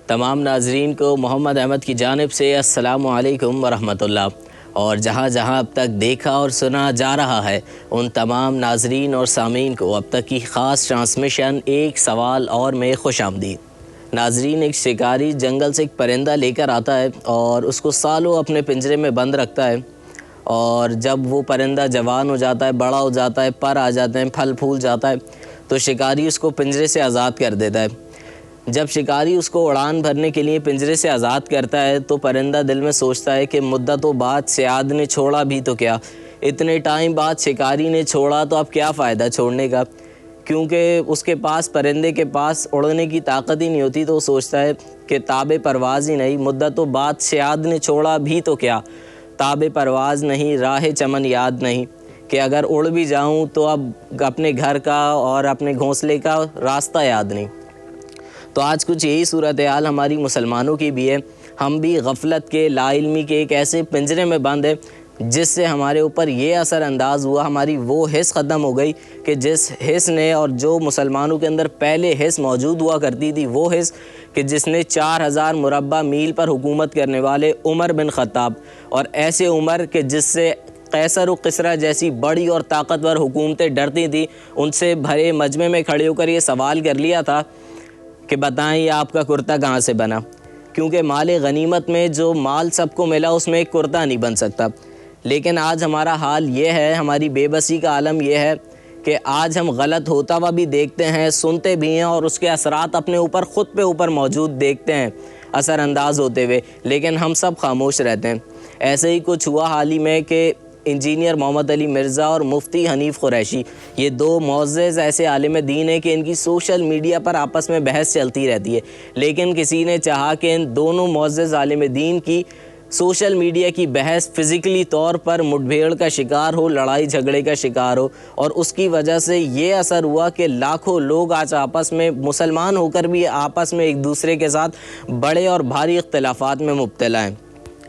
تمام ناظرین کو محمد احمد کی جانب سے السلام علیکم ورحمۃ اللہ، اور جہاں جہاں اب تک دیکھا اور سنا جا رہا ہے ان تمام ناظرین اور سامعین کو اب تک کی خاص ٹرانسمیشن ایک سوال اور میں خوش آمدید۔ ناظرین، ایک شکاری جنگل سے ایک پرندہ لے کر آتا ہے اور اس کو سالوں اپنے پنجرے میں بند رکھتا ہے، اور جب وہ پرندہ جوان ہو جاتا ہے، بڑا ہو جاتا ہے، پر آ جاتے ہیں، پھل پھول جاتا ہے، تو شکاری اس کو پنجرے سے آزاد کر دیتا ہے۔ جب شکاری اس کو اڑان بھرنے کے لیے پنجرے سے آزاد کرتا ہے تو پرندہ دل میں سوچتا ہے کہ مدتوں بعد صیاد نے چھوڑا بھی تو کیا، اتنے ٹائم بعد شکاری نے چھوڑا تو اب کیا فائدہ چھوڑنے کا، کیونکہ اس کے پاس، پرندے کے پاس اڑنے کی طاقت ہی نہیں ہوتی، تو وہ سوچتا ہے کہ تاب پرواز ہی نہیں، مدتوں بعد صیاد نے چھوڑا بھی تو کیا، تاب پرواز نہیں، راہ چمن یاد نہیں، کہ اگر اڑ بھی جاؤں تو اب اپنے گھر کا اور اپنے گھونسلے کا راستہ یاد نہیں۔ تو آج کچھ یہی صورتحال ہماری مسلمانوں کی بھی ہے۔ ہم بھی غفلت کے، لا علمی کے ایک ایسے پنجرے میں بند ہیں جس سے ہمارے اوپر یہ اثر انداز ہوا، ہماری وہ حس ختم ہو گئی کہ جس حس نے، اور جو مسلمانوں کے اندر پہلے حس موجود ہوا کرتی تھی، وہ حس کہ جس نے 4000 مربع میل پر حکومت کرنے والے عمر بن خطاب، اور ایسے عمر کہ جس سے قیصر و کسریٰ جیسی بڑی اور طاقتور حکومتیں ڈرتی تھیں، ان سے بھرے مجمع میں کھڑے ہو کر یہ سوال کر لیا تھا کہ بتائیں یہ آپ کا کرتا کہاں سے بنا، کیونکہ مال غنیمت میں جو مال سب کو ملا اس میں ایک کرتا نہیں بن سکتا۔ لیکن آج ہمارا حال یہ ہے، ہماری بے بسی کا عالم یہ ہے کہ آج ہم غلط ہوتا ہوا بھی دیکھتے ہیں، سنتے بھی ہیں، اور اس کے اثرات اپنے اوپر، خود پہ اوپر موجود دیکھتے ہیں اثر انداز ہوتے ہوئے، لیکن ہم سب خاموش رہتے ہیں۔ ایسے ہی کچھ ہوا حال ہی میں کہ انجینئر محمد علی مرزا اور مفتی حنیف قریشی، یہ دو معزز ایسے عالم دین ہیں کہ ان کی سوشل میڈیا پر آپس میں بحث چلتی رہتی ہے، لیکن کسی نے چاہا کہ ان دونوں معزز عالم دین کی سوشل میڈیا کی بحث فزیکلی طور پر مٹبھیڑ کا شکار ہو، لڑائی جھگڑے کا شکار ہو، اور اس کی وجہ سے یہ اثر ہوا کہ لاکھوں لوگ آج آپس میں، مسلمان ہو کر بھی آپس میں ایک دوسرے کے ساتھ بڑے اور بھاری اختلافات میں مبتلا ہیں۔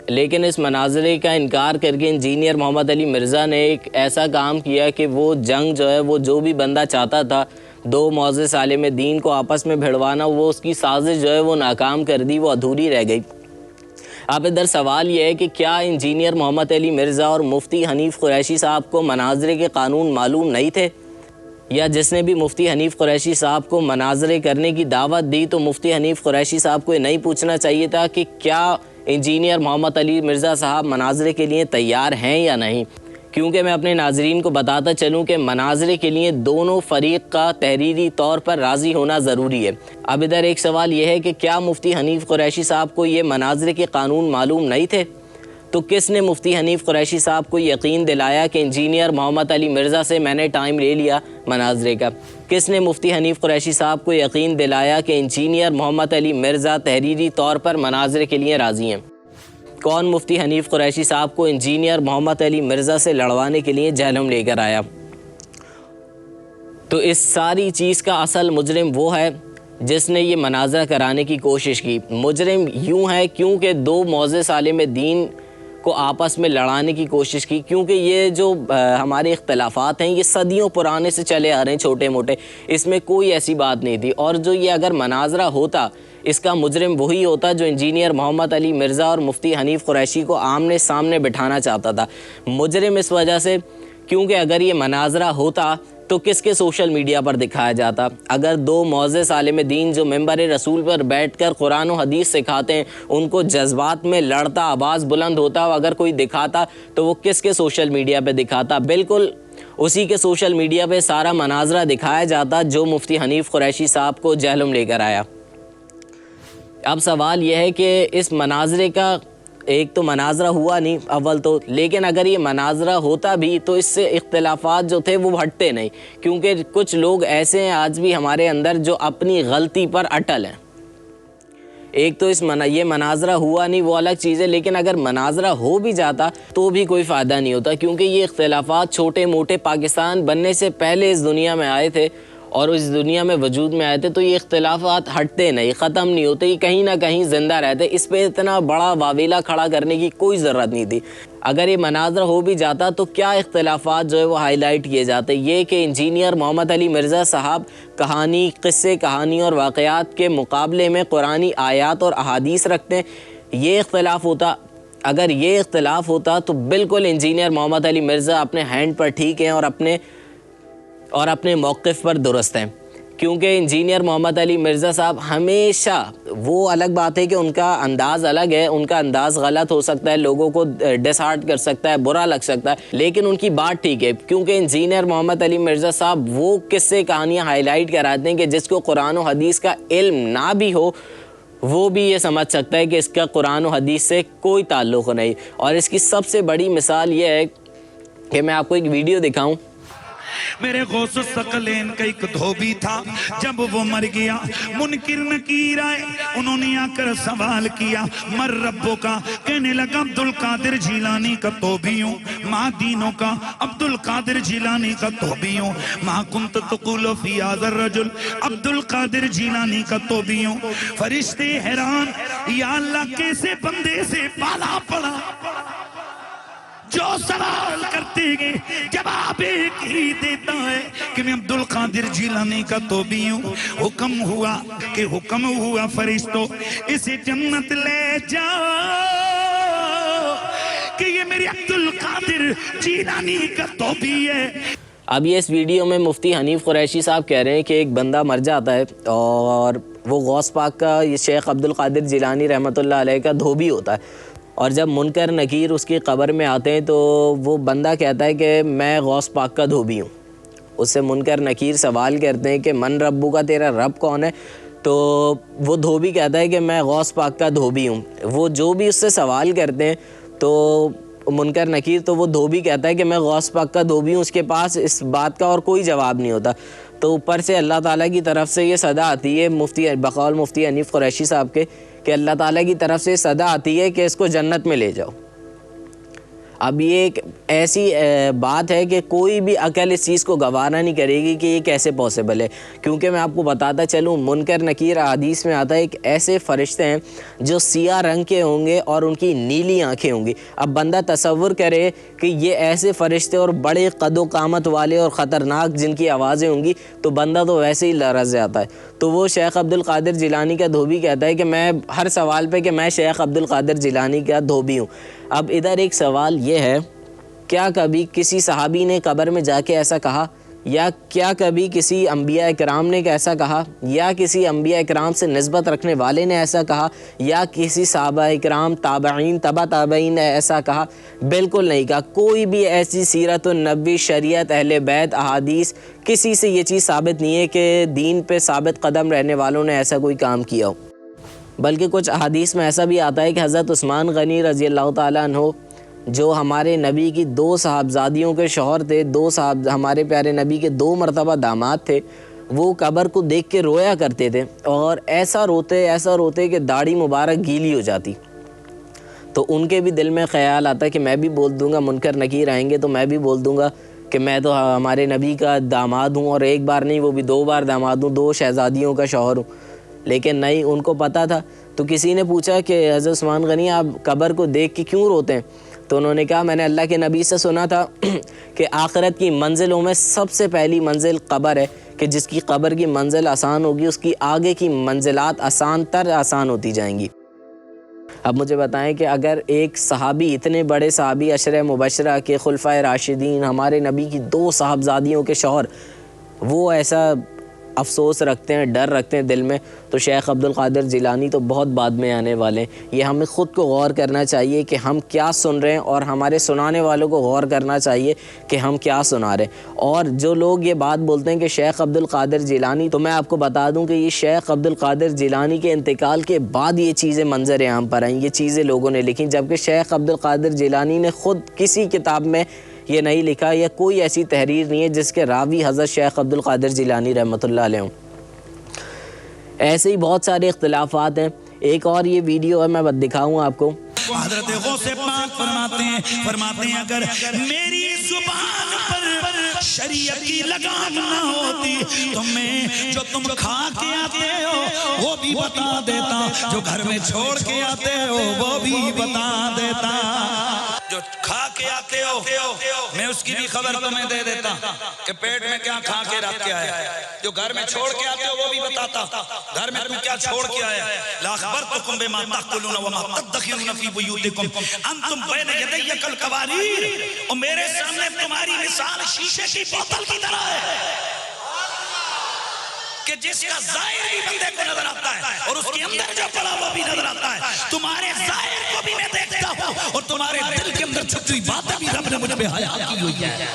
لیکن اس مناظرے کا انکار کر کے انجینئر محمد علی مرزا نے ایک ایسا کام کیا کہ وہ جنگ جو ہے، وہ جو بھی بندہ چاہتا تھا دو معزز عالم دین کو آپس میں بھڑوانا، وہ اس کی سازش جو ہے وہ ناکام کر دی، وہ ادھوری رہ گئی۔ اب ادھر سوال یہ ہے کہ کیا انجینئر محمد علی مرزا اور مفتی حنیف قریشی صاحب کو مناظرے کے قانون معلوم نہیں تھے؟ یا جس نے بھی مفتی حنیف قریشی صاحب کو مناظرے کرنے کی دعوت دی تو مفتی حنیف قریشی صاحب کو یہ نہیں پوچھنا چاہیے تھا کہ کیا انجینئر محمد علی مرزا صاحب مناظرے کے لیے تیار ہیں یا نہیں؟ کیونکہ میں اپنے ناظرین کو بتاتا چلوں کہ مناظرے کے لیے دونوں فریق کا تحریری طور پر راضی ہونا ضروری ہے۔ اب ادھر ایک سوال یہ ہے کہ کیا مفتی حنیف قریشی صاحب کو یہ مناظرے کے قانون معلوم نہیں تھے؟ تو کس نے مفتی حنیف قریشی صاحب کو یقین دلایا کہ انجینئر محمد علی مرزا سے میں نے ٹائم لے لیا مناظرے کا؟ کس نے مفتی حنیف قریشی صاحب کو یقین دلایا کہ انجینئر محمد علی مرزا تحریری طور پر مناظرے کے لیے راضی ہیں؟ کون مفتی حنیف قریشی صاحب کو انجینئر محمد علی مرزا سے لڑوانے کے لیے جہنم لے کر آیا؟ تو اس ساری چیز کا اصل مجرم وہ ہے جس نے یہ مناظرہ کرانے کی کوشش کی۔ مجرم یوں ہے کیونکہ دو معزز عالم دین کو آپس میں لڑانے کی کوشش کی، کیونکہ یہ جو ہمارے اختلافات ہیں یہ صدیوں پرانے سے چلے آ رہے ہیں، چھوٹے موٹے، اس میں کوئی ایسی بات نہیں تھی، اور جو یہ اگر مناظرہ ہوتا اس کا مجرم وہی ہوتا جو انجینئر محمد علی مرزا اور مفتی حنیف قریشی کو آمنے سامنے بٹھانا چاہتا تھا۔ مجرم اس وجہ سے کیونکہ اگر یہ مناظرہ ہوتا تو کس کے سوشل میڈیا پر دکھایا جاتا؟ اگر دو معزز عالم دین جو ممبر رسول پر بیٹھ کر قرآن و حدیث سکھاتے ہیں، ان کو جذبات میں لڑتا، آواز بلند ہوتا، اگر کوئی دکھاتا تو وہ کس کے سوشل میڈیا پہ دکھاتا؟ بالکل اسی کے سوشل میڈیا پہ سارا مناظرہ دکھایا جاتا جو مفتی حنیف قریشی صاحب کو جہنم لے کر آیا۔ اب سوال یہ ہے کہ اس مناظرے کا ایک تو مناظرہ ہوا نہیں اول تو، لیکن اگر یہ مناظرہ ہوتا بھی تو اس سے اختلافات جو تھے وہ ہٹتے نہیں، کیونکہ کچھ لوگ ایسے ہیں آج بھی ہمارے اندر جو اپنی غلطی پر اٹل ہیں۔ ایک تو یہ مناظرہ ہوا نہیں وہ الگ چیز ہے، لیکن اگر مناظرہ ہو بھی جاتا تو بھی کوئی فائدہ نہیں ہوتا، کیونکہ یہ اختلافات چھوٹے موٹے پاکستان بننے سے پہلے اس دنیا میں آئے تھے، اور اس دنیا میں وجود میں آئے تھے، تو یہ اختلافات ہٹتے نہیں، ختم نہیں ہوتے، یہ کہیں نہ کہیں زندہ رہتے۔ اس پہ اتنا بڑا واویلا کھڑا کرنے کی کوئی ضرورت نہیں تھی۔ اگر یہ مناظر ہو بھی جاتا تو کیا اختلافات جو ہے وہ ہائی لائٹ کیے جاتے۔ یہ کہ انجینئر محمد علی مرزا صاحب کہانی، قصے، کہانی اور واقعات کے مقابلے میں قرآنی آیات اور احادیث رکھتے ہیں، یہ اختلاف ہوتا۔ اگر یہ اختلاف ہوتا تو بالکل انجینئر محمد علی مرزا اپنے ہینڈ پر ٹھیک ہیں اور اپنے موقف پر درست ہیں، کیونکہ انجینئر محمد علی مرزا صاحب ہمیشہ، وہ الگ بات ہے کہ ان کا انداز الگ ہے، ان کا انداز غلط ہو سکتا ہے، لوگوں کو ڈس ہارٹ کر سکتا ہے، برا لگ سکتا ہے، لیکن ان کی بات ٹھیک ہے، کیونکہ انجینئر محمد علی مرزا صاحب وہ قصے کہانیاں ہائی لائٹ کراتے ہیں کہ جس کو قرآن و حدیث کا علم نہ بھی ہو وہ بھی یہ سمجھ سکتا ہے کہ اس کا قرآن و حدیث سے کوئی تعلق نہیں۔ اور اس کی سب سے بڑی مثال یہ ہے کہ میں آپ کو ایک ویڈیو دکھاؤں۔ میرے غوث الثقلین کا ایک دھوبی تھا، جب وہ مر گیا منکر نکیر آئے، انہوں نے آ کر سوال کیا مر ربو کا، کہنے لگا عبدالقادر جیلانی کا توبی ہوں، ماں دینوں کا عبدالقادر جیلانی کا توبی ہوں، ماں کنت تقول فی هذا الرجل عبدالقادر جیلانی کا توبی ہوں۔ فرشتے حیران، یا اللہ کیسے بندے سے پالا پڑا، جو سوال کرتے گے جواب ایک ہی دیتا ہے کہ میں عبدالقادر جیلانی کا توبی ہوں۔ حکم ہوا فرشتوں اسے جنت لے جاؤ کہ یہ میرے عبدالقادر جیلانی کا توبی ہے۔ اب یہ اس ویڈیو میں مفتی حنیف قریشی صاحب کہہ رہے ہیں کہ ایک بندہ مر جاتا ہے اور وہ غوث پاک کا، یہ شیخ عبدالقادر جیلانی رحمۃ اللہ علیہ کا دھوبی ہوتا ہے، اور جب منکر نکیر اس کی قبر میں آتے ہیں تو وہ بندہ کہتا ہے کہ میں غوث پاک کا دھوبی ہوں۔ اس سے منکر نکیر سوال کرتے ہیں کہ من ربو کا، تیرا رب کون ہے؟ تو وہ دھوبی کہتا ہے کہ میں غوث پاک کا دھوبی ہوں۔ وہ جو بھی اس سے سوال کرتے ہیں تو منکر نکیر، تو وہ دھوبی کہتا ہے کہ میں غوث پاک کا دھوبی ہوں، اس کے پاس اس بات کا اور کوئی جواب نہیں ہوتا۔ تو اوپر سے اللہ تعالیٰ کی طرف سے یہ صدا آتی ہے، بقول مفتی حنیف قریشی صاحب کے، کہ اللہ تعالیٰ کی طرف سے صدا آتی ہے کہ اس کو جنت میں لے جاؤ۔ اب یہ ایک ایسی بات ہے کہ کوئی بھی عقل اس چیز کو گوارا نہیں کرے گی کہ یہ کیسے پاسبل ہے، کیونکہ میں آپ کو بتاتا چلوں، منکر نکیر حدیث میں آتا ہے ایک ایسے فرشتے ہیں جو سیاہ رنگ کے ہوں گے اور ان کی نیلی آنکھیں ہوں گی۔ اب بندہ تصور کرے کہ یہ ایسے فرشتے اور بڑے قد و قامت والے اور خطرناک جن کی آوازیں ہوں گی تو بندہ تو ویسے ہی لرز جاتا ہے۔ تو وہ شیخ عبدالقادر جیلانی کا دھوبی کہتا ہے کہ میں ہر سوال پہ کہ میں شیخ عبدالقادر جیلانی کا دھوبی ہوں۔ اب ادھر ایک سوال یہ ہے، کیا کبھی کسی صحابی نے قبر میں جا کے ایسا کہا، یا کیا کبھی کسی انبیاء اکرام نے ایسا کہا، یا کسی انبیاء اکرام سے نسبت رکھنے والے نے ایسا کہا، یا کسی صحابہ اکرام، تابعین، تبع تابعین نے ایسا کہا؟ بالکل نہیں کہا۔ کوئی بھی ایسی سیرت النبی، شریعت، اہل بیت، احادیث، کسی سے یہ چیز ثابت نہیں ہے کہ دین پہ ثابت قدم رہنے والوں نے ایسا کوئی کام کیا ہو۔ بلکہ کچھ احادیث میں ایسا بھی آتا ہے کہ حضرت عثمان غنی رضی اللہ تعالیٰ عنہ، جو ہمارے نبی کی 2 صاحبزادیوں کے شوہر تھے، ہمارے پیارے نبی کے 2 مرتبہ داماد تھے، وہ قبر کو دیکھ کے رویا کرتے تھے، اور ایسا روتے کہ داڑھی مبارک گیلی ہو جاتی۔ تو ان کے بھی دل میں خیال آتا کہ میں بھی بول دوں گا، منکر نکیر آئیں گے تو میں بھی بول دوں گا کہ میں تو ہمارے نبی کا داماد ہوں، اور ایک بار نہیں، وہ بھی 2 بار داماد ہوں، 2 شہزادیوں کا شوہر ہوں۔ لیکن نہیں، ان کو پتہ تھا۔ تو کسی نے پوچھا کہ حضرت عثمان غنی آپ قبر کو دیکھ کے کیوں روتے ہیں؟ تو انہوں نے کہا میں نے اللہ کے نبی سے سنا تھا کہ آخرت کی منزلوں میں سب سے پہلی منزل قبر ہے، کہ جس کی قبر کی منزل آسان ہوگی اس کی آگے کی منزلات آسان ہوتی جائیں گی۔ اب مجھے بتائیں کہ اگر ایک صحابی، اتنے بڑے صحابی، عشرہ مبشرہ کے خلفائے راشدین، ہمارے نبی کی 2 صاحبزادیوں کے شوہر، وہ ایسا افسوس رکھتے ہیں، ڈر رکھتے ہیں دل میں، تو شیخ عبدالقادر جیلانی تو بہت بعد میں آنے والے ہیں۔ یہ ہمیں خود کو غور کرنا چاہیے کہ ہم کیا سن رہے ہیں، اور ہمارے سنانے والوں کو غور کرنا چاہیے کہ ہم کیا سنا رہے ہیں۔ اور جو لوگ یہ بات بولتے ہیں کہ شیخ عبدالقادر جیلانی، تو میں آپ کو بتا دوں کہ یہ شیخ عبدالقادر جیلانی کے انتقال کے بعد یہ چیزیں منظر عام پر آئیں، یہ چیزیں لوگوں نے لکھی، جبکہ شیخ عبدالقادر جیلانی نے خود کسی کتاب میں یہ نہیں لکھا، یا کوئی ایسی تحریر نہیں ہے جس کے راوی حضرت شیخ عبدالقادر جیلانی رحمۃ اللہ علیہ ہوں۔ ایسے ہی بہت سارے اختلافات ہیں۔ ایک اور یہ ویڈیو ہے، میں دکھاؤں آپ کو۔ حضرت غوث پاک فرماتے ہیں اگر میری زبان پر شریعت کی لگام نہ ہوتی تو میں جو تم کھا کے آتے ہو وہ بھی بتا دیتا، جو گھر میں چھوڑ کے آتے ہو وہ بھی بتا دیتا۔ جو کھا کے آتے ہو میں اس کی بھی خبر تمہیں دے دیتا کہ پیٹ میں کیا کھا کے رکھ کے آیا، جو گھر میں چھوڑ کے آتے ہو وہ بھی بتاتا گھر میں تم کیا چھوڑ کے آیا۔ لاخبرتکم بما تاکلون وما تدخرون فی بیوتکم انتم بین یدی کالقواریر، اور میرے سامنے تمہاری مثال شیشے کی بوتل کی طرح ہے کہ جس کا ظاہر بھی بندے کو نظر آتا ہے اور اس کے اندر جو پڑا وہ بھی نظر آتا ہے۔ تمہارے ظاہر کو بھی میں دیکھتا ہوں اور تمہارے دل کے اندر چھپی باتیں بھی رب نے مجھ پہ حیا کی ہوئی ہے۔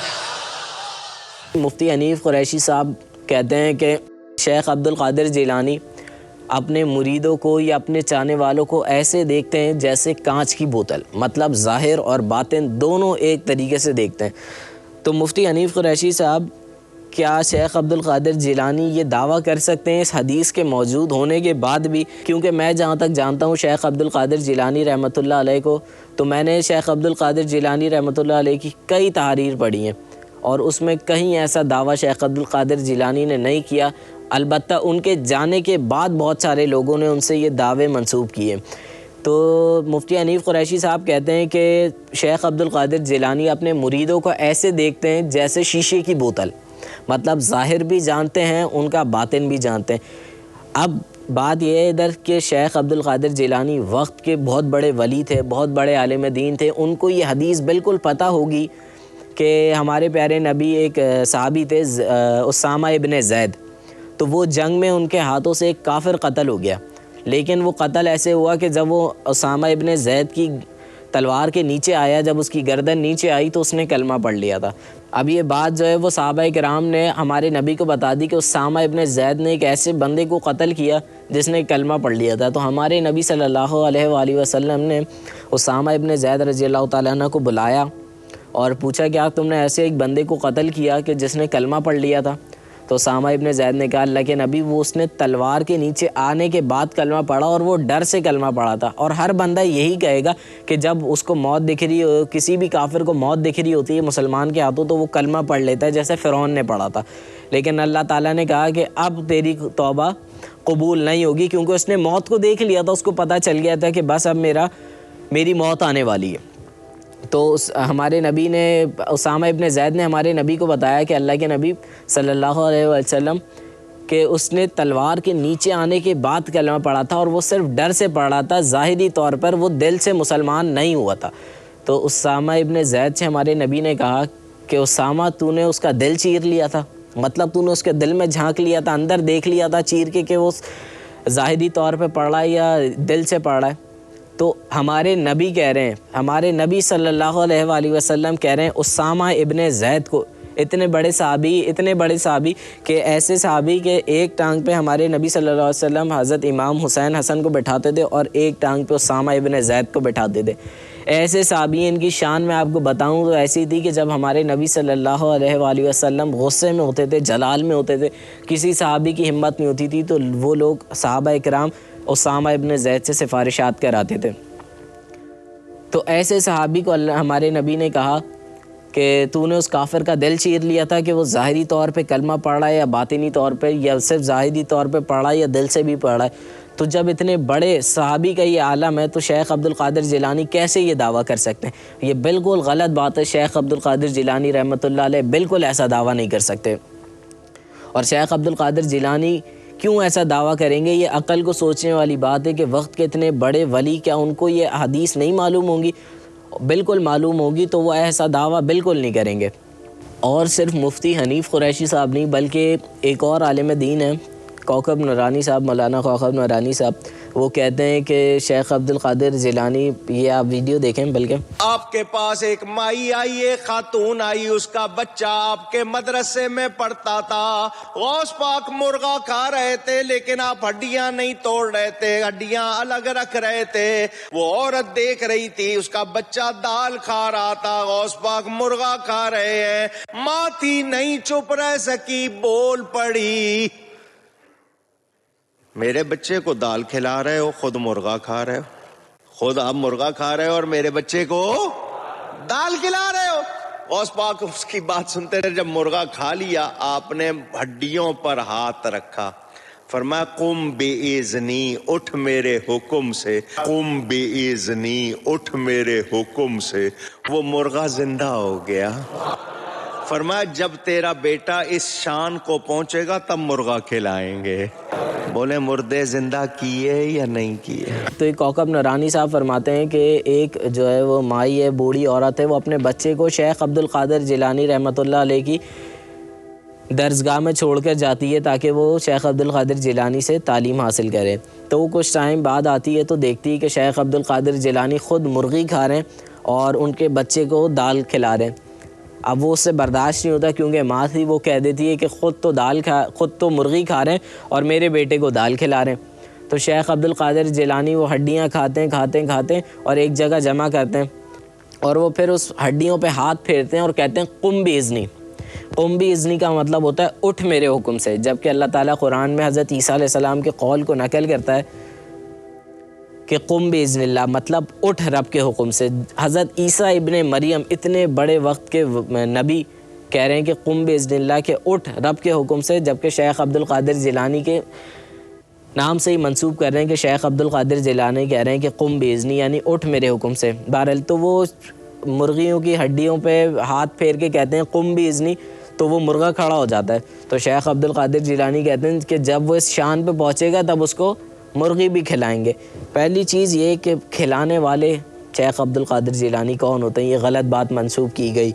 مفتی حنیف قریشی صاحب کہتے ہیں کہ شیخ عبد القادر جیلانی اپنے مریدوں کو یا اپنے چاہنے والوں کو ایسے دیکھتے ہیں جیسے کانچ کی بوتل، مطلب ظاہر اور باطن دونوں ایک طریقے سے دیکھتے ہیں۔ تو مفتی حنیف قریشی صاحب کیا شیخ عبد القادر جیلانی یہ دعویٰ کر سکتے ہیں اس حدیث کے موجود ہونے کے بعد بھی؟ کیونکہ میں جہاں تک جانتا ہوں شیخ عبد القادر جیلانی رحمۃ اللہ علیہ کو، تو میں نے شیخ عبد القادر جیلانی رحمۃ اللہ علیہ کی کئی تحریر پڑھی ہیں اور اس میں کہیں ایسا دعویٰ شیخ عبد القادر جیلانی نے نہیں کیا، البتہ ان کے جانے کے بعد بہت سارے لوگوں نے ان سے یہ دعوے منسوب کیے۔ تو مفتی حنیف قریشی صاحب کہتے ہیں کہ شیخ عبد القادر جیلانی اپنے مریدوں کو ایسے دیکھتے ہیں جیسے شیشے کی بوتل، مطلب ظاہر بھی جانتے ہیں ان کا باطن بھی جانتے ہیں۔ اب بات یہ ہے ادھر کہ شیخ عبد القادر جیلانی وقت کے بہت بڑے ولی تھے، بہت بڑے عالم دین تھے، ان کو یہ حدیث بالکل پتہ ہوگی کہ ہمارے پیارے نبی ایک صحابی تھے اسامہ ابن زید، تو وہ جنگ میں ان کے ہاتھوں سے ایک کافر قتل ہو گیا، لیکن وہ قتل ایسے ہوا کہ جب وہ اسامہ ابن زید کی تلوار کے نیچے آیا، جب اس کی گردن نیچے آئی تو اس نے کلمہ پڑھ لیا تھا۔ اب یہ بات جو ہے وہ صحابہ کرام نے ہمارے نبی کو بتا دی کہ اسامہ ابن زید نے ایک ایسے بندے کو قتل کیا جس نے کلمہ پڑھ لیا تھا۔ تو ہمارے نبی صلی اللہ علیہ وآلہ وسلم نے اسامہ ابن زید رضی اللہ تعالیٰ عنہ کو بلایا اور پوچھا کہ تم نے ایسے ایک بندے کو قتل کیا کہ جس نے کلمہ پڑھ لیا تھا؟ تو اسامہ ابن زید نے کہا اللہ کے نبی وہ اس نے تلوار کے نیچے آنے کے بعد کلمہ پڑھا اور وہ ڈر سے کلمہ پڑھا تھا، اور ہر بندہ یہی کہے گا کہ جب اس کو موت دکھ رہی ہو، کسی بھی کافر کو موت دکھ رہی ہوتی ہے مسلمان کے ہاتھوں تو وہ کلمہ پڑھ لیتا ہے جیسے فرعون نے پڑھا تھا۔ لیکن اللہ تعالیٰ نے کہا کہ اب تیری توبہ قبول نہیں ہوگی، کیونکہ اس نے موت کو دیکھ لیا تھا، اس کو پتہ چل گیا تھا کہ بس اب میری موت آنے والی ہے۔ تو ہمارے نبی نے اسامہ ابن زید نے ہمارے نبی کو بتایا کہ اللہ کے نبی صلی اللہ علیہ وسلم کہ اس نے تلوار کے نیچے آنے کے بعد کلمہ پڑھا تھا اور وہ صرف ڈر سے پڑھا تھا، ظاہری طور پر وہ دل سے مسلمان نہیں ہوا تھا۔ تو اسامہ ابن زید سے ہمارے نبی نے کہا کہ اسامہ تو نے اس کا دل چیر لیا تھا، مطلب تو نے اس کے دل میں جھانک لیا تھا، اندر دیکھ لیا تھا چیر کے کہ وہ ظاہری طور پہ پڑھ رہا ہے یا دل سے پڑھ رہا ہے؟ تو ہمارے نبی کہہ رہے ہیں، ہمارے نبی صلی اللہ علیہ وآلہ وسلم کہہ رہے ہیں اسامہ ابن زید کو، اتنے بڑے صحابی کہ ایسے صحابی کہ ایک ٹانگ پہ ہمارے نبی صلی اللہ علیہ وسلم حضرت امام حسین حسن کو بٹھاتے تھے اور ایک ٹانگ پہ اسامہ ابن زید کو بٹھاتے تھے۔ ایسے صحابی ان کی شان میں آپ کو بتاؤں تو ایسی تھی کہ جب ہمارے نبی صلی اللہ علیہ وآلہ وسلم غصے میں ہوتے تھے، جلال میں ہوتے تھے، کسی صحابی کی ہمت نہیں ہوتی تھی تو وہ لوگ صحابہ اکرام اسامہ ابن زید سے سفارشات کراتے تھے۔ تو ایسے صحابی کو ہمارے نبی نے کہا کہ تو نے اس کافر کا دل چیر لیا تھا کہ وہ ظاہری طور پہ کلمہ پڑھ رہا ہے یا باطنی طور پہ، یا صرف ظاہری طور پہ پڑھ رہا ہے یا دل سے بھی پڑھ رہا ہے۔ تو جب اتنے بڑے صحابی کا یہ عالم ہے تو شیخ عبد القادر جیلانی کیسے یہ دعویٰ کر سکتے ہیں؟ یہ بالکل غلط بات ہے۔ شیخ عبد القادر جیلانی رحمۃ اللہ علیہ بالکل ایسا دعویٰ نہیں کر سکتے، اور شیخ عبد القادر جیلانی کیوں ایسا دعویٰ کریں گے؟ یہ عقل کو سوچنے والی بات ہے کہ وقت کے اتنے بڑے ولی کیا ان کو یہ حدیث نہیں معلوم ہوں گی؟ بالکل معلوم ہوگی تو وہ ایسا دعویٰ بالکل نہیں کریں گے۔ اور صرف مفتی حنیف قریشی صاحب نہیں بلکہ ایک اور عالم دین ہے کوکب نورانی صاحب، مولانا کوکب نورانی صاحب، وہ کہتے ہیں کہ شیخ عبد القادر جیلانی، یہ آپ ویڈیو دیکھیں بلکہ، آپ کے پاس ایک مائی آئی، ایک خاتون آئی، اس کا بچہ آپ کے مدرسے میں پڑھتا تھا، غوث پاک مرغا کھا رہے تھے لیکن آپ ہڈیاں نہیں توڑ رہے تھے، ہڈیاں الگ رکھ رہے تھے، وہ عورت دیکھ رہی تھی، اس کا بچہ دال کھا رہا تھا، غوث پاک مرغا کھا رہے ہیں، ماں تھی نہیں چپ رہ سکی، بول پڑی میرے بچے کو دال کھلا رہے ہو، خود مرغا کھا رہے ہو، خود آپ مرغا کھا رہے ہو اور میرے بچے کو دال کھلا رہے ہو۔ غوث پاک اس کی بات سنتے رہے. جب مرغا کھا لیا آپ نے ہڈیوں پر ہاتھ رکھا, فرمایا قم بِإِذْنِی, اٹھ میرے حکم سے, قم بِإِذْنِی, اٹھ میرے حکم سے. وہ مرغا زندہ ہو گیا. فرمایا جب تیرا بیٹا اس شان کو پہنچے گا تب مرغا کھلائیں گے. بولے مردے زندہ کیے یا نہیں کیے؟ تو ایک کوکب نورانی صاحب فرماتے ہیں کہ ایک جو ہے وہ مائی ہے, بوڑھی عورت ہے, وہ اپنے بچے کو شیخ عبد القادر جیلانی رحمۃ اللہ علیہ کی درسگاہ میں چھوڑ کر جاتی ہے تاکہ وہ شیخ عبد القادر جیلانی سے تعلیم حاصل کرے. تو وہ کچھ ٹائم بعد آتی ہے تو دیکھتی ہے کہ شیخ عبد القادر جیلانی خود مرغی کھا رہے ہیں اور ان کے بچے کو دال کھلا رہے ہیں. اب وہ اس سے برداشت نہیں ہوتا کیونکہ ماں تھی, وہ کہہ دیتی ہے کہ خود تو مرغی کھا رہے ہیں اور میرے بیٹے کو دال کھلا رہے ہیں. تو شیخ عبد القادر جیلانی وہ ہڈیاں کھاتے ہیں اور ایک جگہ جمع کرتے ہیں اور وہ پھر اس ہڈیوں پہ ہاتھ پھیرتے ہیں اور کہتے ہیں قم بِإِذْنِی. قم بِإِذْنِی کا مطلب ہوتا ہے اٹھ میرے حکم سے, جبکہ اللہ تعالیٰ قرآن میں حضرت عیسیٰ علیہ السلام کے قول کو نقل کرتا ہے کہ قم بِإِذْنِ اللہ, مطلب اٹھ رب کے حکم سے. حضرت عیسیٰ ابن مریم اتنے بڑے وقت کے نبی کہہ رہے ہیں کہ قم بِإِذْنِ اللہ, کہ اٹھ رب کے حکم سے, جبکہ شیخ عبد القادر جیلانی کے نام سے ہی منسوب کر رہے ہیں کہ شیخ عبد القادر جیلانی کہہ رہے ہیں کہ قم بِإِذْنِی, یعنی اٹھ میرے حکم سے. بہرحال تو وہ مرغیوں کی ہڈیوں پہ ہاتھ پھیر کے کہتے ہیں قم بِإِذْنِی, تو وہ مرغا کھڑا ہو جاتا ہے. تو شیخ عبد القادر جیلانی کہتے ہیں کہ جب وہ اس شان پہ پہنچے گا تب اس کو مرغی بھی کھلائیں گے. پہلی چیز یہ کہ کھلانے والے شیخ عبد القادر جیلانی کون ہوتے ہیں, یہ غلط بات منسوب کی گئی.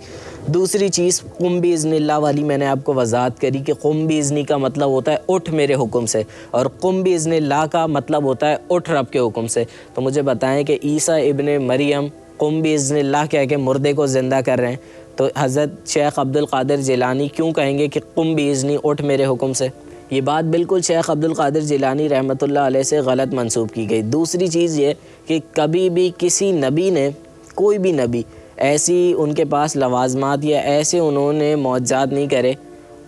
دوسری چیز قم بِإِذْنِ اللہ والی میں نے آپ کو وضاحت کری کہ قم بِإِذْنِی کا مطلب ہوتا ہے اٹھ میرے حکم سے, اور قم بِإِذْنِ اللہ کا مطلب ہوتا ہے اٹھ رب کے حکم سے. تو مجھے بتائیں کہ عیسیٰ ابن مریم قم بِإِذْنِ اللہ کہہ کے مردے کو زندہ کر رہے ہیں, تو حضرت شیخ عبد القادر جیلانی کیوں کہیں گے کہ قم بِإِذْنِی, اٹھ میرے حکم سے؟ یہ بات بالکل شیخ عبد القادر جیلانی رحمۃ اللہ علیہ سے غلط منسوب کی گئی. دوسری چیز یہ کہ کبھی بھی کسی نبی نے, کوئی بھی نبی ایسی ان کے پاس لوازمات یا ایسے انہوں نے معجزات نہیں کرے.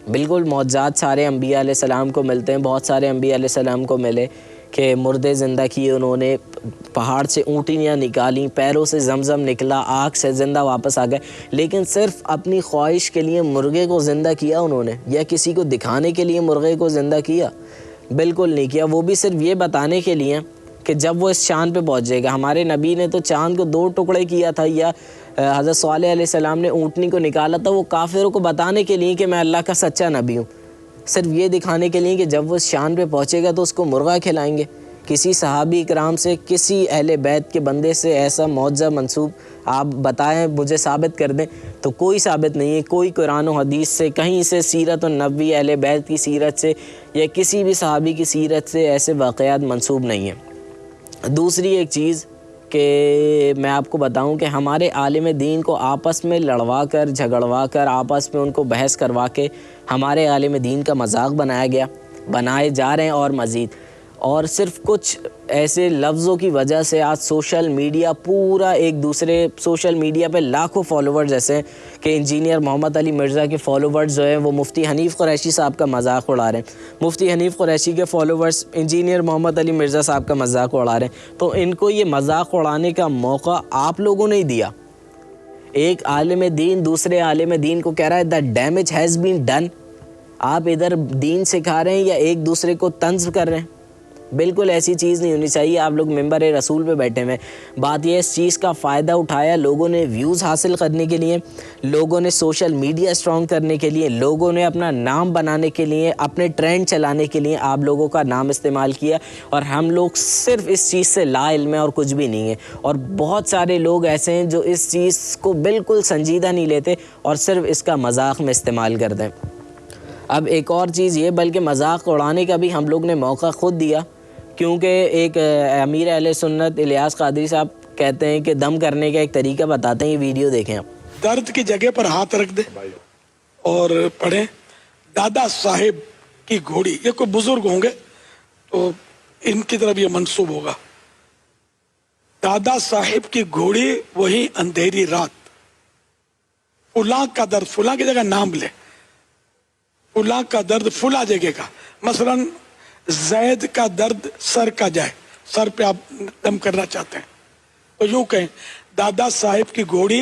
بالکل معجزات سارے انبیاء علیہ السلام کو ملتے ہیں, بہت سارے انبیاء علیہ السلام کو ملے کہ مردے زندہ کیے انہوں نے, پہاڑ سے اونٹنیاں نکالیں, پیروں سے زمزم نکلا, آگ سے زندہ واپس آ گئے. لیکن صرف اپنی خواہش کے لیے مرغے کو زندہ کیا انہوں نے, یا کسی کو دکھانے کے لیے مرغے کو زندہ کیا؟ بالکل نہیں کیا. وہ بھی صرف یہ بتانے کے لیے کہ جب وہ اس چاند پہ پہنچ جائے گا. ہمارے نبی نے تو چاند کو 2 ٹکڑے کیا تھا, یا حضرت صالح علیہ السلام نے اونٹنی کو نکالا تھا, وہ کافروں کو بتانے کے لیے کہ میں اللہ کا سچا نبی ہوں, صرف یہ دکھانے کے لیے کہ جب وہ اس شان پہ پہنچے گا تو اس کو مرغا کھلائیں گے. کسی صحابی اکرام سے, کسی اہل بیت کے بندے سے ایسا معجزہ منسوب آپ بتائیں, مجھے ثابت کر دیں, تو کوئی ثابت نہیں ہے. کوئی قرآن و حدیث سے, کہیں سے, سیرت النبوی اہل بیت کی سیرت سے یا کسی بھی صحابی کی سیرت سے ایسے واقعات منسوب نہیں ہیں. دوسری ایک چیز کہ میں آپ کو بتاؤں کہ ہمارے عالم دین کو آپس میں لڑوا کر, جھگڑوا کر, آپس میں ان کو بحث کروا کے ہمارے عالم دین کا مذاق بنایا گیا, بنائے جا رہے ہیں اور مزید. اور صرف کچھ ایسے لفظوں کی وجہ سے آج سوشل میڈیا پورا ایک دوسرے, سوشل میڈیا پہ لاکھوں فالوورز ایسے ہیں کہ انجینئر محمد علی مرزا کے فالوورز جو ہیں وہ مفتی حنیف قریشی صاحب کا مذاق اڑا رہے ہیں, مفتی حنیف قریشی کے فالوورز انجینئر محمد علی مرزا صاحب کا مذاق اڑا رہے ہیں. تو ان کو یہ مذاق اڑانے کا موقع آپ لوگوں نے ہی دیا. ایک عالم دین دوسرے عالم دین کو کہہ رہا ہے the damage has been done. آپ ادھر دین سکھا رہے ہیں یا ایک دوسرے کو طنز کر رہے ہیں؟ بالکل ایسی چیز نہیں ہونی چاہیے. آپ لوگ ممبر رسول پہ بیٹھے ہوئے, بات یہ اس چیز کا فائدہ اٹھایا لوگوں نے ویوز حاصل کرنے کے لیے, لوگوں نے سوشل میڈیا اسٹرانگ کرنے کے لیے, لوگوں نے اپنا نام بنانے کے لیے, اپنے ٹرینڈ چلانے کے لیے آپ لوگوں کا نام استعمال کیا. اور ہم لوگ صرف اس چیز سے لا علم ہیں اور کچھ بھی نہیں ہے. اور بہت سارے لوگ ایسے ہیں جو اس چیز کو بالکل سنجیدہ نہیں لیتے اور صرف اس کا مذاق میں استعمال کرتے ہیں. اب ایک اور چیز یہ, بلکہ مذاق اڑانے کا بھی ہم لوگ نے موقع خود دیا, کیونکہ ایک امیر اہل سنت الیاس قادری صاحب کہتے ہیں کہ دم کرنے کا ایک طریقہ بتاتے ہیں, یہ ویڈیو دیکھیں آپ. درد کی جگہ پر ہاتھ رکھ دے اور پڑھیں دادا صاحب کی گھوڑی. یہ کوئی بزرگ ہوں گے تو ان کی طرف یہ منسوب ہوگا. دادا صاحب کی گھوڑی وہی اندھیری رات, فلاں کا درد, فلاں کی جگہ نام لے, فلاں کا درد فلاں جگہ کا. مثلاً زید کا درد سر کا جائے, سر پہ آپ دم کرنا چاہتے ہیں تو یوں کہیں دادا صاحب کی گھوڑی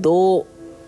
2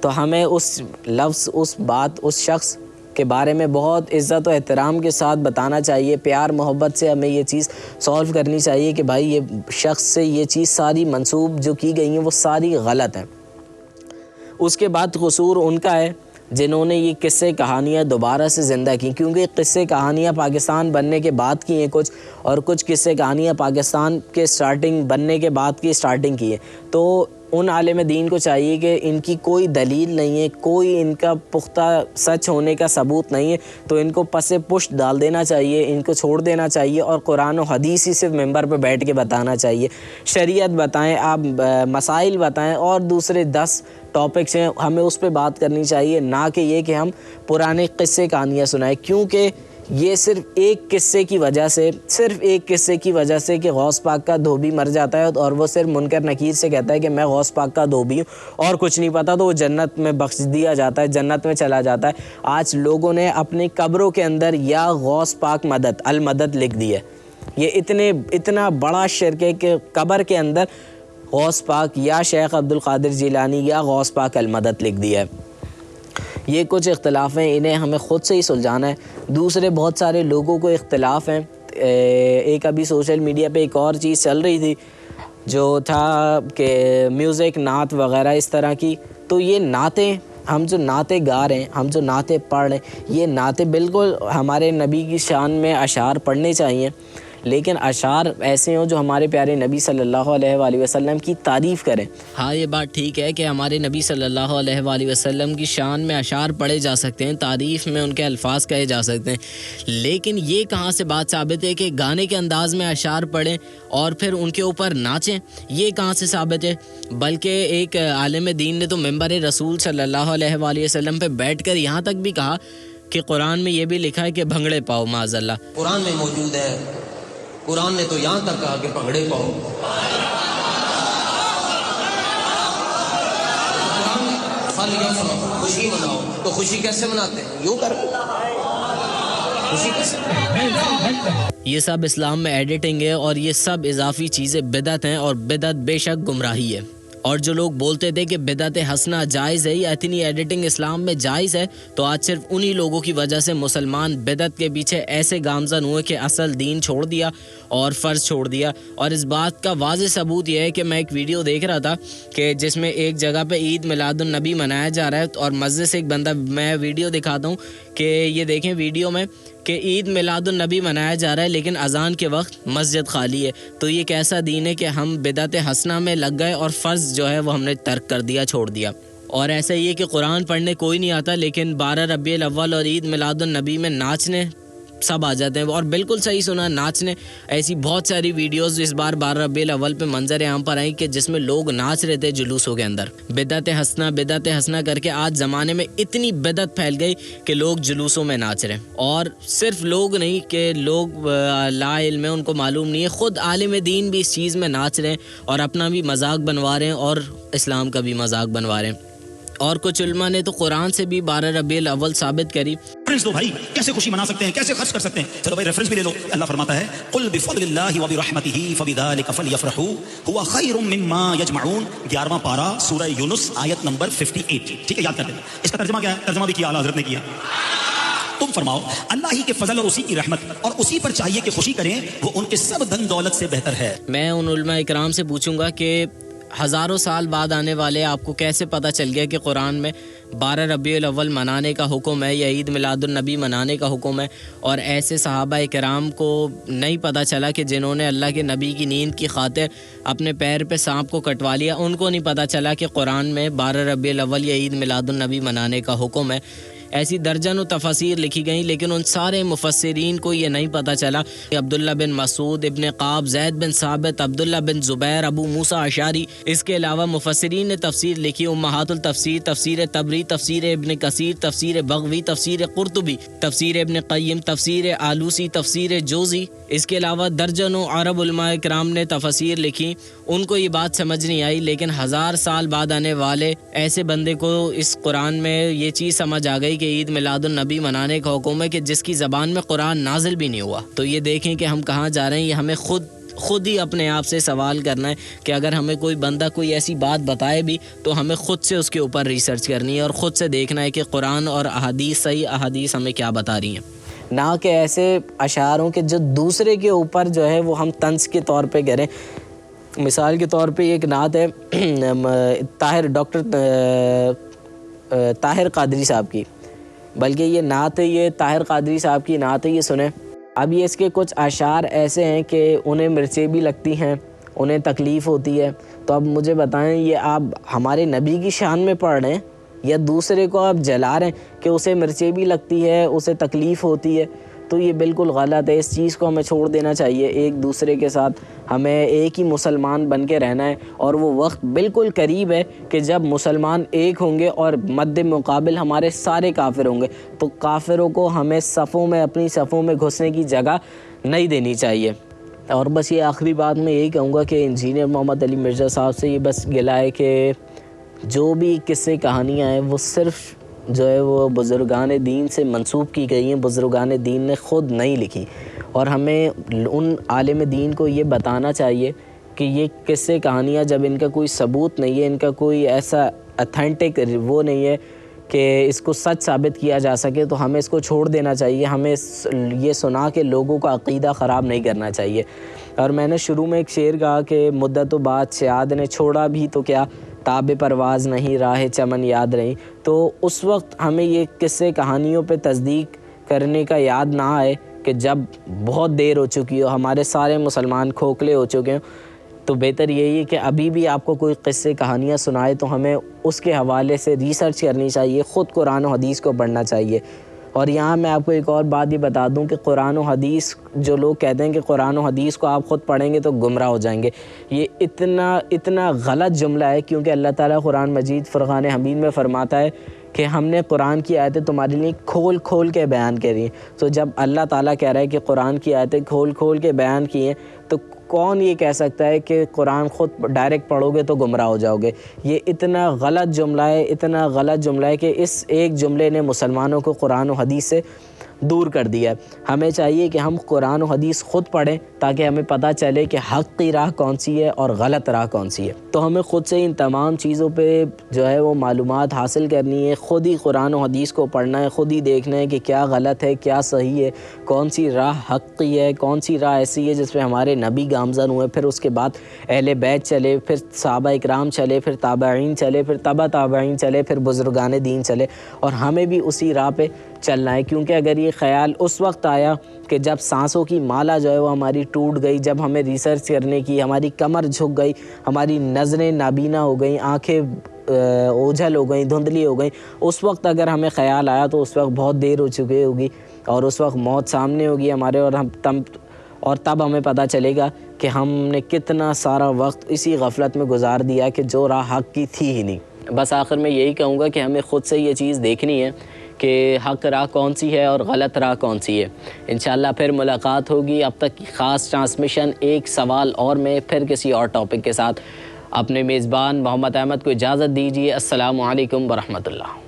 تو ہمیں اس لفظ، اس بات، اس شخص کے بارے میں بہت عزت و احترام کے ساتھ بتانا چاہیے، پیار محبت سے ہمیں یہ چیز سولو کرنی چاہیے کہ بھائی یہ شخص سے یہ چیز ساری منسوب جو کی گئی ہیں وہ ساری غلط ہیں۔ اس کے بعد قصور ان کا ہے جنہوں نے یہ قصے کہانیاں دوبارہ سے زندہ کی، کیونکہ قصے کہانیاں پاکستان بننے کے بعد کی ہیں کچھ، اور کچھ قصے کہانیاں پاکستان کے سٹارٹنگ بننے کے بعد کی سٹارٹنگ کی ہیں۔ تو ان عالم دین کو چاہیے کہ ان کی کوئی دلیل نہیں ہے، کوئی ان کا پختہ سچ ہونے کا ثبوت نہیں ہے، تو ان کو پس پشت ڈال دینا چاہیے، ان کو چھوڑ دینا چاہیے، اور قرآن و حدیث ہی صرف ممبر پہ بیٹھ کے بتانا چاہیے۔ شریعت بتائیں آپ، مسائل بتائیں، اور دوسرے 10 ٹاپکس ہیں ہمیں اس پہ بات کرنی چاہیے، نہ کہ یہ کہ ہم پرانے قصے کہانیاں سنائیں، کیونکہ یہ صرف ایک قصے کی وجہ سے کہ غوث پاک کا دھوبی مر جاتا ہے اور وہ صرف منکر نکیر سے کہتا ہے کہ میں غوث پاک کا دھوبی ہوں اور کچھ نہیں پتا، تو وہ جنت میں بخش دیا جاتا ہے، جنت میں چلا جاتا ہے۔ آج لوگوں نے اپنی قبروں کے اندر یا غوث پاک مدد المدد لکھ دی ہے۔ یہ اتنا بڑا شرک ہے کہ قبر کے اندر غوث پاک یا شیخ عبد القادر جیلانی یا غوث پاک المدد لکھ دیا ہے۔ یہ کچھ اختلاف ہیں، انہیں ہمیں خود سے ہی سلجھانا ہے۔ دوسرے بہت سارے لوگوں کو اختلاف ہیں۔ ایک ابھی سوشل میڈیا پہ ایک اور چیز چل رہی تھی جو تھا کہ میوزک، نعت وغیرہ اس طرح کی، تو یہ نعتیں، ہم جو نعتیں گا رہے ہیں، ہم جو نعتیں پڑھ رہے ہیں، یہ نعتیں بالکل ہمارے نبی کی شان میں اشعار پڑھنے چاہیے، لیکن اشعار ایسے ہوں جو ہمارے پیارے نبی صلی اللہ علیہ وآلہ وسلم کی تعریف کریں۔ ہاں یہ بات ٹھیک ہے کہ ہمارے نبی صلی اللہ علیہ وآلہ وسلم کی شان میں اشعار پڑھے جا سکتے ہیں، تعریف میں ان کے الفاظ کہے جا سکتے ہیں، لیکن یہ کہاں سے بات ثابت ہے کہ گانے کے انداز میں اشعار پڑھیں اور پھر ان کے اوپر ناچیں؟ یہ کہاں سے ثابت ہے؟ بلکہ ایک عالم دین نے تو ممبر رسول صلی اللہ علیہ وآلہ وسلم پہ بیٹھ کر یہاں تک بھی کہا کہ قرآن میں یہ بھی لکھا ہے کہ بھنگڑے پاؤ معاذ اللہ۔ قرآن میں موجود ہے، قرآن نے تو یہاں تک کہا کہ پگڑے پاؤ۔ خوشی مناؤ، تو خوشی کیسے مناتے ہیں؟ یوں کر خوشی کیسے؟ یہ سب اسلام میں ایڈیٹنگ ہے، اور یہ سب اضافی چیزیں بدعت ہیں، اور بدعت بے شک گمراہی ہے۔ اور جو لوگ بولتے تھے کہ بدعت حسنہ جائز ہے یا اتنی ایڈیٹنگ اسلام میں جائز ہے، تو آج صرف انہی لوگوں کی وجہ سے مسلمان بدعت کے پیچھے ایسے گامزن ہوئے کہ اصل دین چھوڑ دیا اور فرض چھوڑ دیا۔ اور اس بات کا واضح ثبوت یہ ہے کہ میں ایک ویڈیو دیکھ رہا تھا کہ جس میں ایک جگہ پہ عید میلاد النبی منایا جا رہا ہے، اور مسجد سے ایک بندہ، میں ویڈیو دکھاتا ہوں کہ یہ دیکھیں ویڈیو میں کہ عید میلاد النبی منایا جا رہا ہے لیکن اذان کے وقت مسجد خالی ہے۔ تو یہ کیسا دین ہے کہ ہم بدعت حسنہ میں لگ گئے اور فرض جو ہے وہ ہم نے ترک کر دیا، چھوڑ دیا۔ اور ایسا یہ کہ قرآن پڑھنے کوئی نہیں آتا، لیکن 12 ربیع الاول اور عید میلاد النبی میں ناچنے سب آ جاتے ہیں، اور بالکل صحیح سنا، ناچنے۔ ایسی بہت ساری ویڈیوز اس بار 12 ربیع الاول پہ منظر عام پر آئیں کہ جس میں لوگ ناچ رہے تھے جلوسوں کے اندر، بدعت حسنہ کر کے۔ آج زمانے میں اتنی بدعت پھیل گئی کہ لوگ جلوسوں میں ناچ رہے ہیں، اور صرف لوگ نہیں کہ لوگ لا علم ہے، ان کو معلوم نہیں ہے، خود عالم دین بھی اس چیز میں ناچ رہے ہیں اور اپنا بھی مذاق بنوا رہے ہیں اور اسلام کا بھی مذاق بنوا رہے ہیں۔ اور کچھ علماء نے تو قرآن سے بھی 12 ربیع الاول ثابت کری۔ ریفرنس دو بھائی، کیسے خوشی منا سکتے ہیں، کیسے خرچ کر سکتے ہیں؟ چلو بھائی ریفرنس بھی لے لو۔ اللہ فرماتا ہے قل بفضل اللہ وبرحمتہ فبذلک فلیفرحوا هو خیر مما یجمعون، 11واں پارہ سورہ یونس آیت نمبر 58۔ ٹھیک ہے، یاد کر لینا۔ اس کا ترجمہ کیا ہے؟ ترجمہ بھی کیا اعلیٰ حضرت نے کیا۔ تم فرماؤ اللہ ہی کے فضل اور اسی کی رحمت، اور اسی پر چاہیے کہ خوشی کریں، وہ ان کے سب دھن دولت سے بہتر ہے۔ میں ان علماء اکرام سے پوچھوں گا کہ ہزاروں سال بعد آنے والے آپ کو کیسے پتہ چل گیا کہ قرآن میں 12 ربیع الاول منانے کا حکم ہے یا عید میلاد النبی منانے کا حکم ہے، اور ایسے صحابہ کرام کو نہیں پتہ چلا کہ جنہوں نے اللہ کے نبی کی نیند کی خاطر اپنے پیر پہ سانپ کو کٹوا لیا، ان کو نہیں پتہ چلا کہ قرآن میں 12 ربیع الاول یا عید میلاد النبی منانے کا حکم ہے۔ ایسی درجنوں تفاسیر لکھی گئیں، لیکن ان سارے مفسرین کو یہ نہیں پتہ چلا کہ عبداللہ بن مسعود، ابن قاب، زید بن ثابت، عبداللہ بن زبیر، ابو موسیٰ اشعری، اس کے علاوہ مفسرین نے تفسیر لکھی، امہات التفسیر، تفسیر طبری، تفسیر ابن کثیر، تفسیر بغوی، تفسیر قرطبی، تفسیر ابن قیم، تفسیر آلوسی، تفسیر جوزی، اس کے علاوہ درجنوں عرب علماء کرام نے تفسیر لکھی۔ ان کو یہ بات سمجھ نہیں آئی، لیکن 1000 سال بعد آنے والے ایسے بندے کو اس قرآن میں یہ چیز سمجھ آ گئی کہ عید میلاد النبی منانے کا حکم ہے کہ جس کی زبان میں قرآن نازل بھی نہیں ہوا۔ تو یہ دیکھیں کہ ہم کہاں جا رہے ہیں، یہ ہمیں خود خود ہی اپنے آپ سے سوال کرنا ہے کہ اگر ہمیں کوئی بندہ کوئی ایسی بات بتائے بھی تو ہمیں خود سے اس کے اوپر ریسرچ کرنی ہے اور خود سے دیکھنا ہے کہ قرآن اور احادیث صحیح احادیث ہمیں کیا بتا رہی ہیں، نہ کہ ایسے اشعاروں کے جو دوسرے کے اوپر جو ہے وہ ہم طنز کے طور پہ کریں۔ مثال کے طور پہ ایک نعت ہے ڈاکٹر طاہر قادری صاحب کی، بلکہ یہ نعت ہے، یہ طاہر قادری صاحب کی نعت ہے، یہ سنیں۔ اب یہ اس کے کچھ اشعار ایسے ہیں کہ انہیں مرچیں بھی لگتی ہیں، انہیں تکلیف ہوتی ہے، تو اب مجھے بتائیں یہ آپ ہمارے نبی کی شان میں پڑھ رہے ہیں یا دوسرے کو آپ جلا رہے ہیں کہ اسے مرچیں بھی لگتی ہے، اسے تکلیف ہوتی ہے؟ تو یہ بالکل غلط ہے، اس چیز کو ہمیں چھوڑ دینا چاہیے۔ ایک دوسرے کے ساتھ ہمیں ایک ہی مسلمان بن کے رہنا ہے، اور وہ وقت بالکل قریب ہے کہ جب مسلمان ایک ہوں گے اور مد مقابل ہمارے سارے کافر ہوں گے، تو کافروں کو ہمیں صفوں میں اپنی صفوں میں گھسنے کی جگہ نہیں دینی چاہیے۔ اور بس یہ آخری بات میں یہی کہوں گا کہ انجینئر محمد علی مرزا صاحب سے یہ بس گلہ ہے کہ جو بھی قصے کہانیاں ہیں وہ صرف جو ہے وہ بزرگان دین سے منسوب کی گئی ہیں، بزرگان دین نے خود نہیں لکھی، اور ہمیں ان عالم دین کو یہ بتانا چاہیے کہ یہ قصے کہانیاں جب ان کا کوئی ثبوت نہیں ہے، ان کا کوئی ایسا اتھینٹک وہ نہیں ہے کہ اس کو سچ ثابت کیا جا سکے، تو ہمیں اس کو چھوڑ دینا چاہیے، ہمیں یہ سنا کے لوگوں کا عقیدہ خراب نہیں کرنا چاہیے۔ اور میں نے شروع میں ایک شعر کہا کہ مدت و بعد شاد نے چھوڑا بھی تو کیا، تاب پرواز نہیں راہ چمن یاد رہی۔ تو اس وقت ہمیں یہ قصے کہانیوں پہ تصدیق کرنے کا یاد نہ آئے کہ جب بہت دیر ہو چکی ہو، ہمارے سارے مسلمان کھوکھلے ہو چکے ہوں، تو بہتر یہی ہے کہ ابھی بھی آپ کو کوئی قصے کہانیاں سنائے تو ہمیں اس کے حوالے سے ریسرچ کرنی چاہیے، خود قرآن و حدیث کو پڑھنا چاہیے۔ اور یہاں میں آپ کو ایک اور بات یہ بتا دوں کہ قرآن و حدیث، جو لوگ کہتے ہیں کہ قرآن و حدیث کو آپ خود پڑھیں گے تو گمراہ ہو جائیں گے، یہ اتنا غلط جملہ ہے، کیونکہ اللہ تعالیٰ قرآن مجید فرقان حمید میں فرماتا ہے کہ ہم نے قرآن کی آیتیں تمہارے لیے کھول کھول کے بیان کری ہیں۔ تو جب اللہ تعالیٰ کہہ رہا ہے کہ قرآن کی آیتیں کھول کھول کے بیان کی ہیں، تو کون یہ کہہ سکتا ہے کہ قرآن خود ڈائریکٹ پڑھو گے تو گمراہ ہو جاؤ گے؟ یہ اتنا غلط جملہ ہے کہ اس ایک جملے نے مسلمانوں کو قرآن و حدیث سے دور کر دیا ہے۔ ہمیں چاہیے کہ ہم قرآن و حدیث خود پڑھیں تاکہ ہمیں پتہ چلے کہ حق کی راہ کون سی ہے اور غلط راہ کون سی ہے۔ تو ہمیں خود سے ان تمام چیزوں پہ جو ہے وہ معلومات حاصل کرنی ہے، خود ہی قرآن و حدیث کو پڑھنا ہے، خود ہی دیکھنا ہے کہ کیا غلط ہے، کیا صحیح ہے، کون سی راہ حق کی ہے، کون سی راہ ایسی ہے جس پہ ہمارے نبی گامزن ہوئے، پھر اس کے بعد اہل بیت چلے، پھر صحابہ اکرام چلے، پھر تابعین چلے، پھر تبع تابعین چلے، پھر بزرگان دین چلے، اور ہمیں بھی اسی راہ پہ چلنا ہے۔ کیونکہ اگر یہ خیال اس وقت آیا کہ جب سانسوں کی مالا جو ہے وہ ہماری ٹوٹ گئی، جب ہمیں ریسرچ کرنے کی ہماری کمر جھک گئی، ہماری نظریں نابینا ہو گئیں، آنکھیں اوجھل ہو گئیں، دھندلی ہو گئیں، اس وقت اگر ہمیں خیال آیا تو اس وقت بہت دیر ہو چکی ہوگی، اور اس وقت موت سامنے ہوگی ہمارے، اور تب ہمیں پتہ چلے گا کہ ہم نے کتنا سارا وقت اسی غفلت میں گزار دیا کہ جو راہ حق کی تھی ہی نہیں۔ بس آخر میں یہی کہوں گا کہ ہمیں خود سے یہ چیز دیکھنی ہے کہ حق راہ کون سی ہے اور غلط راہ کون سی ہے۔ انشاءاللہ پھر ملاقات ہوگی۔ اب تک کی خاص ٹرانسمیشن ایک سوال اور میں پھر کسی اور ٹاپک کے ساتھ۔ اپنے میزبان محمد احمد کو اجازت دیجیے۔ السلام علیکم ورحمۃ اللہ۔